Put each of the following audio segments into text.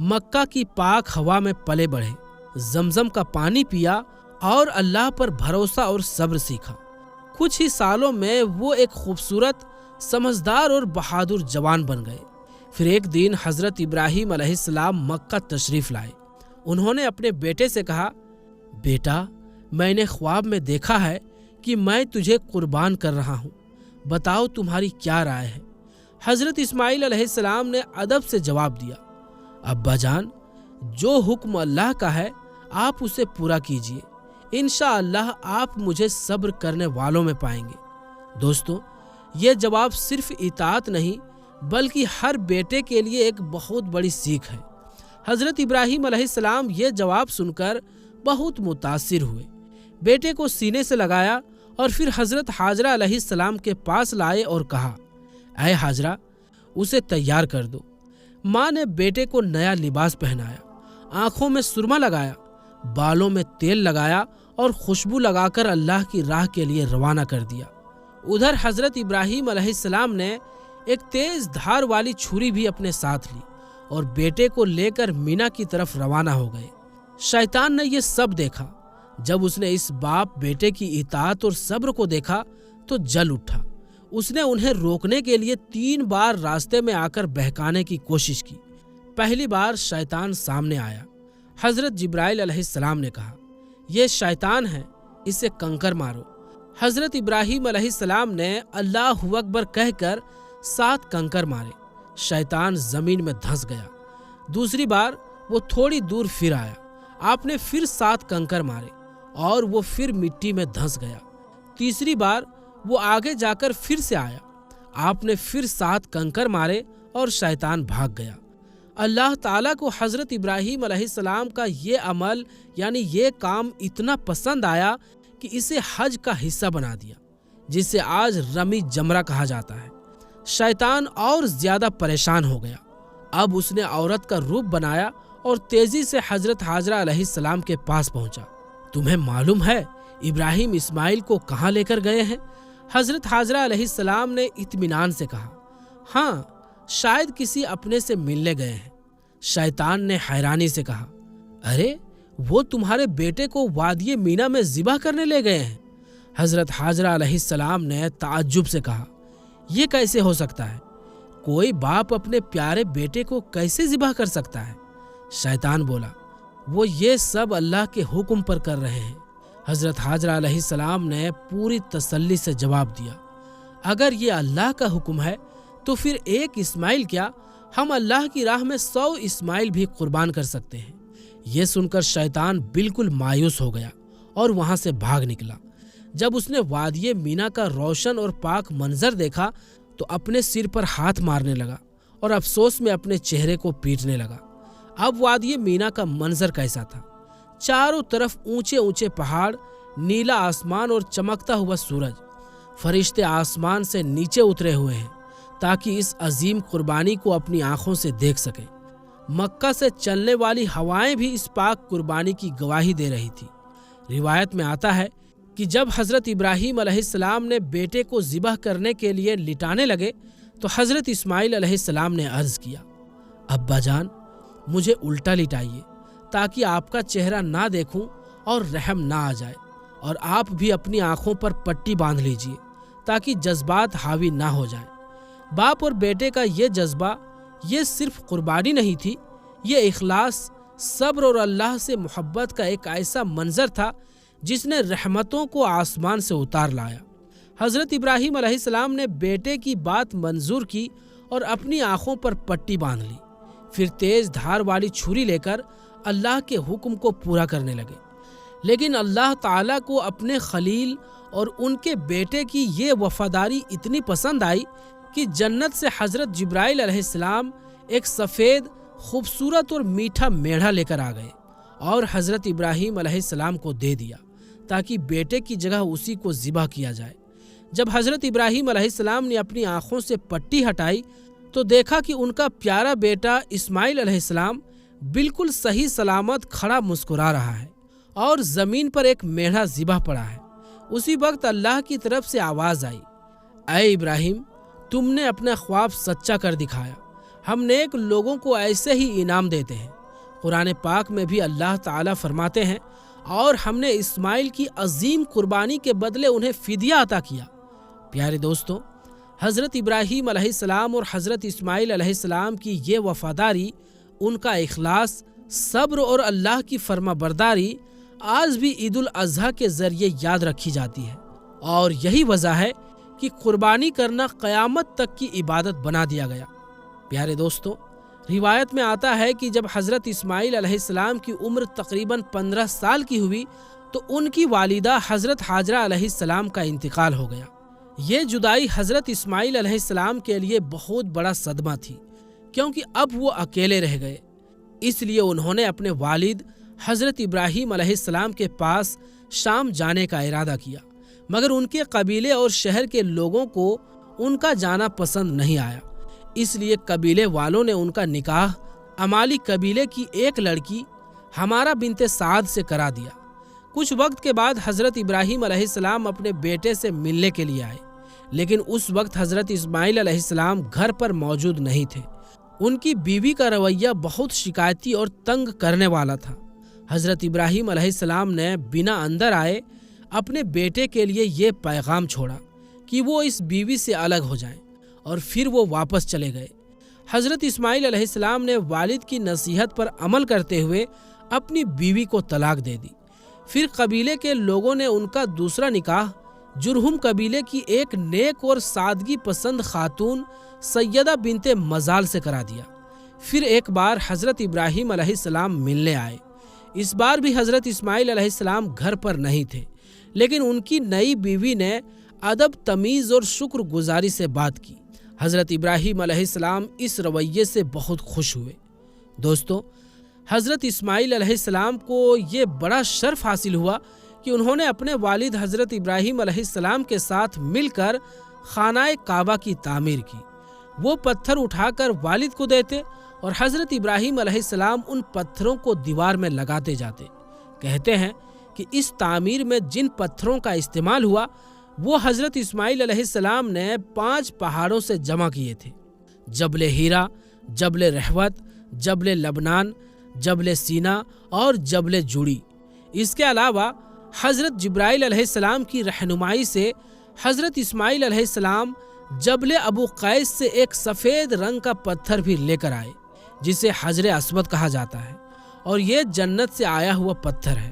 مکہ کی پاک ہوا میں پلے بڑھے، زمزم کا پانی پیا اور اللہ پر بھروسہ اور صبر سیکھا۔ کچھ ہی سالوں میں وہ ایک خوبصورت، سمجھدار اور بہادر جوان بن گئے۔ پھر ایک دن حضرت ابراہیم علیہ السلام مکہ تشریف لائے۔ انہوں نے اپنے بیٹے سے کہا، بیٹا، میں نے خواب میں دیکھا ہے کہ میں تجھے قربان کر رہا ہوں، بتاؤ تمہاری کیا رائے ہے؟ حضرت اسماعیل علیہ السلام نے ادب سے جواب دیا، ابا جان، جو حکم اللہ کا ہے آپ اسے پورا کیجئے، انشاءاللہ آپ مجھے صبر کرنے والوں میں پائیں گے۔ دوستو، یہ جواب صرف اطاعت نہیں بلکہ ہر بیٹے کے لیے ایک بہت بڑی سیکھ ہے۔ حضرت ابراہیم علیہ السلام یہ جواب سن کر بہت متاثر ہوئے، بیٹے کو سینے سے لگایا اور پھر حضرت حاجرہ علیہ السلام کے پاس لائے اور کہا، اے حاجرہ، اسے تیار کر دو۔ ماں نے بیٹے کو نیا لباس پہنایا، آنکھوں میں سرما لگایا، بالوں میں تیل لگایا اور خوشبو لگا کر اللہ کی راہ کے لیے روانہ کر دیا۔ ادھر حضرت ابراہیم علیہ السلام نے ایک تیز دھار والی چھری بھی اپنے ساتھ لی اور بیٹے کو لے کر مینا کی طرف روانہ ہو گئے۔ شیطان نے یہ سب دیکھا۔ جب اس نے اس باپ بیٹے کی اطاعت اور صبر کو دیکھا تو جل اٹھا۔ اس نے انہیں روکنے کے لیے 3 بار راستے میں آ کر بہکانے کی کوشش کی۔ پہلی بار شیطان سامنے آیا۔ حضرت جبرائیل علیہ السلام نے کہا، یہ شیطان ہے، اسے کنکر مارو۔ حضرت ابراہیم علیہ السلام نے اللہ اکبر کہہ کر 7 کنکر مارے۔ شیطان زمین میں دھنس گیا۔ دوسری بار وہ تھوڑی دور پھر آیا، آپ نے پھر 7 کنکر مارے اور وہ پھر مٹی میں دھنس گیا۔ تیسری بار وہ آگے جا کر پھر سے آیا، آپ نے پھر 7 کنکر مارے اور شیطان بھاگ گیا۔ اللہ تعالیٰ کو حضرت ابراہیم علیہ السلام کا یہ عمل یعنی یہ کام اتنا پسند آیا کہ اسے حج کا حصہ بنا دیا، جسے آج رمی جمرہ کہا جاتا ہے۔ شیطان اور زیادہ پریشان ہو گیا۔ اب اس نے عورت کا روپ بنایا اور تیزی سے حضرت حاجرہ علیہ السلام کے پاس پہنچا۔ تمہیں معلوم ہے ابراہیم اسماعیل کو کہاں لے کر گئے ہیں؟ حضرت حاجرہ علیہ السلام نے اطمینان سے کہا، ہاں، شاید کسی اپنے سے ملنے گئے ہیں۔ شیطان نے حیرانی سے کہا، ارے وہ تمہارے بیٹے کو وادی مینا میں ذبح کرنے لے گئے ہیں۔ حضرت حاجرہ علیہ السلام نے تعجب سے کہا، یہ کیسے ہو سکتا ہے؟ کوئی باپ اپنے پیارے بیٹے کو کیسے ذبح کر سکتا ہے؟ شیطان بولا، وہ یہ سب اللہ کے حکم پر کر رہے ہیں۔ حضرت حاجرہ علیہ السلام نے پوری تسلی سے جواب دیا، اگر یہ اللہ کا حکم ہے تو پھر ایک اسماعیل کیا، ہم اللہ کی راہ میں 100 اسماعیل بھی قربان کر سکتے ہیں۔ یہ سن کر شیطان بالکل مایوس ہو گیا اور وہاں سے بھاگ نکلا۔ جب اس نے وادی مینا کا روشن اور پاک منظر دیکھا تو اپنے سر پر ہاتھ مارنے لگا اور افسوس میں اپنے چہرے کو پیٹنے لگا۔ اب وادی مینا کا منظر کیسا تھا؟ چاروں طرف اونچے اونچے پہاڑ، نیلا آسمان اور چمکتا ہوا سورج۔ فرشتے آسمان سے نیچے اترے ہوئے ہیں تاکہ اس عظیم قربانی کو اپنی آنکھوں سے دیکھ سکیں۔ مکہ سے چلنے والی ہوائیں بھی اس پاک قربانی کی گواہی دے رہی تھی۔ روایت میں آتا ہے کہ جب حضرت ابراہیم علیہ السلام نے بیٹے کو ذبح کرنے کے لیے لٹانے لگے تو حضرت اسماعیل علیہ السلام نے عرض کیا، ابا جان، مجھے الٹا لٹائیے تاکہ آپ کا چہرہ نہ دیکھوں اور رحم نہ آ جائے، اور آپ بھی اپنی آنکھوں پر پٹی باندھ لیجیے تاکہ جذبات حاوی نہ ہو جائیں۔ باپ اور بیٹے کا یہ جذبہ یہ صرف قربانی نہیں تھی، یہ اخلاص، صبر اور اللہ سے محبت کا ایک ایسا منظر تھا جس نے رحمتوں کو آسمان سے اتار لایا۔ حضرت ابراہیم علیہ السلام نے بیٹے کی بات منظور کی اور اپنی آنکھوں پر پٹی باندھ لی، پھر تیز دھار والی چھری لے کر اللہ کے حکم کو پورا کرنے لگے۔ لیکن اللہ تعالیٰ کو اپنے خلیل اور ان کے بیٹے کی یہ وفاداری اتنی پسند آئی کہ جنت سے حضرت جبرائیل علیہ السلام ایک سفید، خوبصورت اور میٹھا میڑھا لے کر آ گئے اور حضرت ابراہیم علیہ السلام کو دے دیا تاکہ بیٹے کی جگہ اسی کو ذبح کیا جائے۔ جب حضرت ابراہیم علیہ السلام نے اپنی آنکھوں سے پٹی ہٹائی تو دیکھا کہ ان کا پیارا بیٹا اسماعیل علیہ السلام بالکل صحیح سلامت کھڑا مسکرا رہا ہے اور زمین پر ایک میڑھا ذبح پڑا ہے۔ اسی وقت اللہ کی طرف سے آواز آئی، اے ابراہیم، تم نے اپنا خواب سچا کر دکھایا۔ ہم نیک لوگوں کو ایسے ہی انعام دیتے ہیں۔ قرآن پاک میں بھی اللہ تعالیٰ فرماتے ہیں، اور ہم نے اسماعیل کی عظیم قربانی کے بدلے انہیں فدیہ عطا کیا۔ پیارے دوستو، حضرت ابراہیم علیہ السلام اور حضرت اسماعیل علیہ السلام کی یہ وفاداری، ان کا اخلاص، صبر اور اللہ کی فرما برداری آج بھی عید الاضحیٰ کے ذریعے یاد رکھی جاتی ہے، اور یہی وجہ ہے کہ قربانی کرنا قیامت تک کی عبادت بنا دیا گیا۔ پیارے دوستو، روایت میں آتا ہے کہ جب حضرت اسماعیل علیہ السلام کی عمر تقریباً 15 سال کی ہوئی تو ان کی والدہ حضرت ہاجرہ علیہ السلام کا انتقال ہو گیا۔ یہ جدائی حضرت اسماعیل علیہ السلام کے لیے بہت بڑا صدمہ تھی، کیونکہ اب وہ اکیلے رہ گئے۔ اس لیے انہوں نے اپنے والد حضرت ابراہیم علیہ السلام کے پاس شام جانے کا ارادہ کیا، مگر ان کے قبیلے اور شہر کے لوگوں کو ان کا جانا پسند نہیں آیا۔ اس لیے قبیلے والوں نے ان کا نکاح عمالی قبیلے کی ایک لڑکی ہمارہ بنت سعد سے کرا دیا۔ کچھ وقت کے بعد حضرت ابراہیم علیہ السلام اپنے بیٹے سے ملنے کے لیے آئے، لیکن اس وقت حضرت اسماعیل علیہ السلام گھر پر موجود نہیں تھے۔ ان کی بیوی کا رویہ بہت شکایتی اور تنگ کرنے والا تھا۔ حضرت ابراہیم علیہ السلام نے بنا اندر آئے اپنے بیٹے کے لیے یہ پیغام چھوڑا کہ وہ اس بیوی سے الگ ہو جائیں، اور پھر وہ واپس چلے گئے۔ حضرت اسماعیل علیہ السلام نے والد کی نصیحت پر عمل کرتے ہوئے اپنی بیوی کو طلاق دے دی۔ پھر قبیلے کے لوگوں نے ان کا دوسرا نکاح جرہم قبیلے کی ایک نیک اور سادگی پسند خاتون سیدہ بنت مزال سے کرا دیا۔ پھر ایک بار حضرت ابراہیم علیہ السلام ملنے آئے۔ اس بار بھی حضرت اسماعیل علیہ السلام گھر پر نہیں تھے، لیکن ان کی نئی بیوی نے ادب، تمیز اور شکر گزاری سے بات کی۔ حضرت ابراہیم علیہ السلام اس رویے سے بہت خوش ہوئے۔ دوستو، حضرت اسماعیل علیہ السلام کو یہ بڑا شرف حاصل ہوا کہ انہوں نے اپنے والد حضرت ابراہیم علیہ السلام کے ساتھ مل کر خانہ کعبہ کی تعمیر کی۔ وہ پتھر اٹھا کر والد کو دیتے اور حضرت ابراہیم علیہ السلام ان پتھروں کو دیوار میں لگاتے جاتے۔ کہتے ہیں کہ اس تعمیر میں جن پتھروں کا استعمال ہوا وہ حضرت اسماعیل علیہ السلام نے 5 پہاڑوں سے جمع کیے تھے: جبل ہیرا، جبل رحوت، جبل لبنان، جبل سینا اور جبل جوڑی۔ اس کے علاوہ حضرت جبرائیل علیہ السلام کی رہنمائی سے حضرت اسماعیل علیہ السلام جبل ابو قیس سے ایک سفید رنگ کا پتھر بھی لے کر آئے، جسے حجر اسود کہا جاتا ہے، اور یہ جنت سے آیا ہوا پتھر ہے۔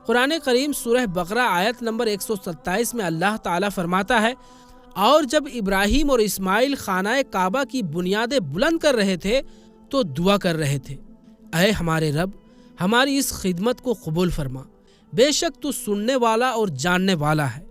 قرآن کریم سورہ بقرہ آیت نمبر 127 میں اللہ تعالیٰ فرماتا ہے، اور جب ابراہیم اور اسماعیل خانہ کعبہ کی بنیادیں بلند کر رہے تھے تو دعا کر رہے تھے، اے ہمارے رب، ہماری اس خدمت کو قبول فرما، بے شک تو سننے والا اور جاننے والا ہے۔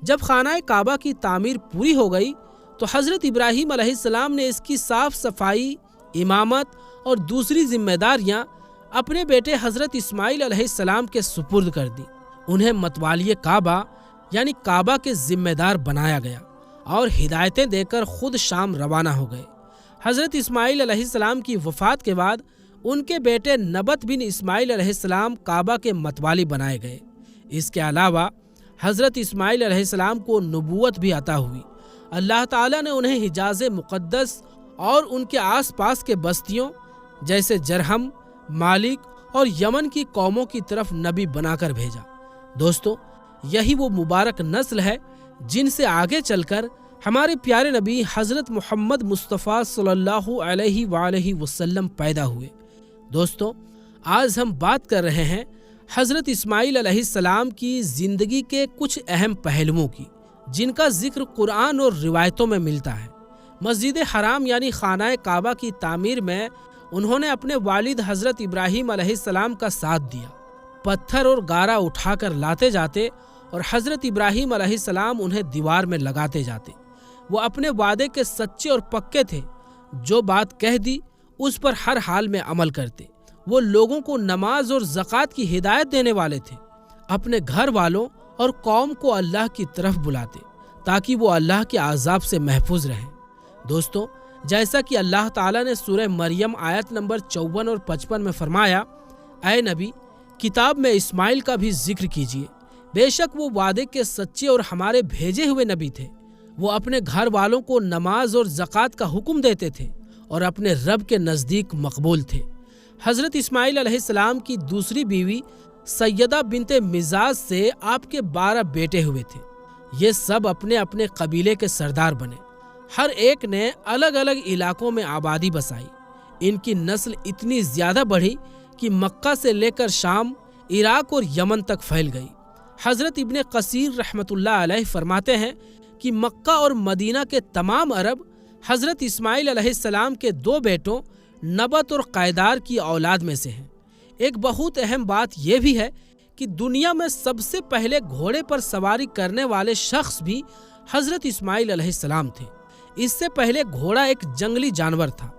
جب خانہ کعبہ کی تعمیر پوری ہو گئی تو حضرت ابراہیم علیہ السلام نے اس کی صاف صفائی، امامت اور دوسری ذمہ داریاں اپنے بیٹے حضرت اسماعیل علیہ السلام کے سپرد کر دی۔ انہیں متوالی کعبہ یعنی کعبہ کے ذمہ دار بنایا گیا اور ہدایتیں دے کر خود شام روانہ ہو گئے۔ حضرت اسماعیل علیہ السلام کی وفات کے بعد ان کے بیٹے نبت بن اسماعیل علیہ السلام کعبہ کے متوالی بنائے گئے۔ اس کے علاوہ حضرت اسماعیل علیہ السلام کو نبوت بھی عطا ہوئی۔ اللہ تعالیٰ نے انہیں حجاز مقدس اور ان کے آس پاس کے بستیوں جیسے جرہم، مالک اور یمن کی قوموں کی طرف نبی بنا کر بھیجا۔ دوستو، یہی وہ مبارک نسل ہے جن سے آگے چل کر ہمارے پیارے نبی حضرت محمد مصطفیٰ صلی اللہ علیہ وآلہ وسلم پیدا ہوئے۔ دوستو، آج ہم بات کر رہے ہیں حضرت اسماعیل علیہ السلام کی زندگی کے کچھ اہم پہلوؤں کی، جن کا ذکر قرآن اور روایتوں میں ملتا ہے۔ مسجد حرام یعنی خانہ کعبہ کی تعمیر میں انہوں نے اپنے والد حضرت ابراہیم علیہ السلام کا ساتھ دیا۔ پتھر اور گارا اٹھا کر لاتے جاتے اور حضرت ابراہیم علیہ السلام انہیں دیوار میں لگاتے جاتے۔ وہ اپنے وعدے کے سچے اور پکے تھے، جو بات کہہ دی اس پر ہر حال میں عمل کرتے۔ وہ لوگوں کو نماز اور زکوٰۃ کی ہدایت دینے والے تھے۔ اپنے گھر والوں اور قوم کو اللہ کی طرف بلاتے تاکہ وہ اللہ کے عذاب سے محفوظ رہیں۔ دوستو، جیسا کہ اللہ تعالیٰ نے سورہ مریم آیت نمبر 54 اور 55 میں فرمایا، اے نبی، کتاب میں اسماعیل کا بھی ذکر کیجیے، بے شک وہ وعدے کے سچے اور ہمارے بھیجے ہوئے نبی تھے۔ وہ اپنے گھر والوں کو نماز اور زکوٰۃ کا حکم دیتے تھے اور اپنے رب کے نزدیک مقبول تھے۔ حضرت اسماعیل علیہ السلام کی دوسری بیوی سیدہ بنت مزاج سے آپ کے 12 بیٹے ہوئے تھے۔ یہ سب اپنے اپنے قبیلے کے سردار بنے۔ ہر ایک نے الگ الگ علاقوں میں آبادی بسائی۔ ان کی نسل اتنی زیادہ بڑھی کہ مکہ سے لے کر شام، عراق اور یمن تک پھیل گئی۔ حضرت ابن کثیر رحمۃ اللہ علیہ فرماتے ہیں کہ مکہ اور مدینہ کے تمام عرب حضرت اسماعیل علیہ السلام کے 2 بیٹوں نبت اور قیدار کی اولاد میں سے ہیں۔ ایک بہت اہم بات یہ بھی ہے کہ دنیا میں سب سے پہلے گھوڑے پر سواری کرنے والے شخص بھی حضرت اسماعیل علیہ السلام تھے۔ اس سے پہلے گھوڑا ایک جنگلی جانور تھا۔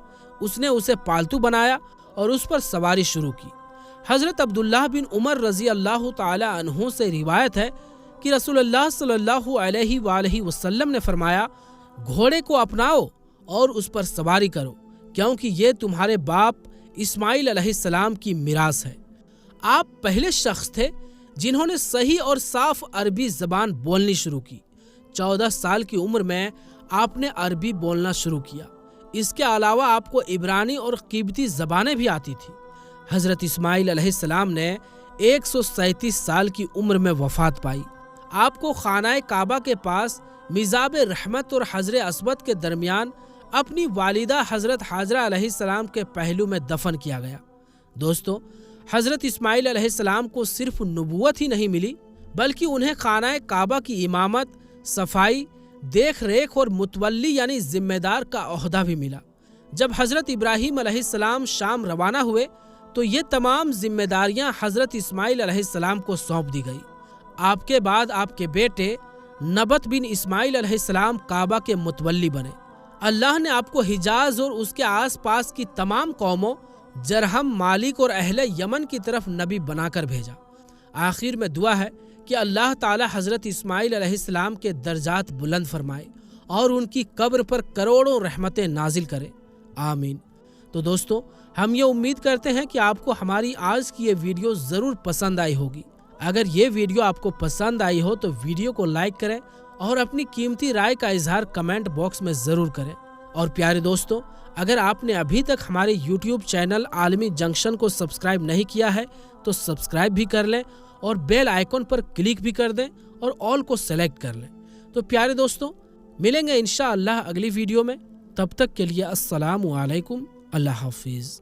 اس نے اسے پالتو بنایا اور اس پر سواری شروع کی۔ حضرت عبداللہ بن عمر رضی اللہ تعالی عنہ سے روایت ہے کہ رسول اللہ صلی اللہ علیہ وآلہ وسلم نے فرمایا، گھوڑے کو اپناؤ اور اس پر سواری کرو، کیونکہ یہ تمہارے باپ اسماعیل علیہ السلام کی میراث ہے۔ آپ پہلے شخص تھے جنہوں نے صحیح اور صاف عربی زبان بولنی شروع کی۔ 14 سال کی عمر میں آپ نے عربی بولنا شروع کیا۔ اس کے علاوہ آپ کو عبرانی اور قبطی زبانیں بھی آتی تھی۔ حضرت اسماعیل علیہ السلام نے 137 سال کی عمر میں وفات پائی۔ آپ کو خانہ کعبہ کے پاس میزاب رحمت اور حجر اسود کے درمیان اپنی والدہ حضرت حاجرہ علیہ السلام کے پہلو میں دفن کیا گیا۔ دوستو، حضرت اسماعیل علیہ السلام کو صرف نبوت ہی نہیں ملی، بلکہ انہیں خانہ کعبہ کی امامت، صفائی، دیکھ ریکھ اور متولی یعنی ذمہ دار کا عہدہ بھی ملا۔ جب حضرت ابراہیم علیہ السلام شام روانہ ہوئے تو یہ تمام ذمہ داریاں حضرت اسماعیل علیہ السلام کو سونپ دی گئی۔ آپ کے بعد آپ کے بیٹے نبت بن اسماعیل علیہ السلام کعبہ کے متولی بنے۔ اللہ نے آپ کو حجاز اور اس کے آس پاس کی تمام قوموں، جرہم، مالک اور اہل یمن کی طرف نبی بنا کر بھیجا۔ آخر میں دعا ہے کہ اللہ تعالی حضرت اسماعیل علیہ السلام کے درجات بلند فرمائے اور ان کی قبر پر کروڑوں رحمتیں نازل کرے، آمین۔ تو دوستو، ہم یہ امید کرتے ہیں کہ آپ کو ہماری آج کی یہ ویڈیو ضرور پسند آئی ہوگی۔ اگر یہ ویڈیو آپ کو پسند آئی ہو تو ویڈیو کو لائک کریں اور اپنی قیمتی رائے کا اظہار کمنٹ باکس میں ضرور کریں۔ اور پیارے دوستو، اگر آپ نے ابھی تک ہمارے یوٹیوب چینل عالمی جنکشن کو سبسکرائب نہیں کیا ہے تو سبسکرائب بھی کر لیں اور بیل آئیکن پر کلک بھی کر دیں اور آل کو سلیکٹ کر لیں۔ تو پیارے دوستو، ملیں گے انشاءاللہ اگلی ویڈیو میں۔ تب تک کے لیے السلام علیکم، اللہ حافظ۔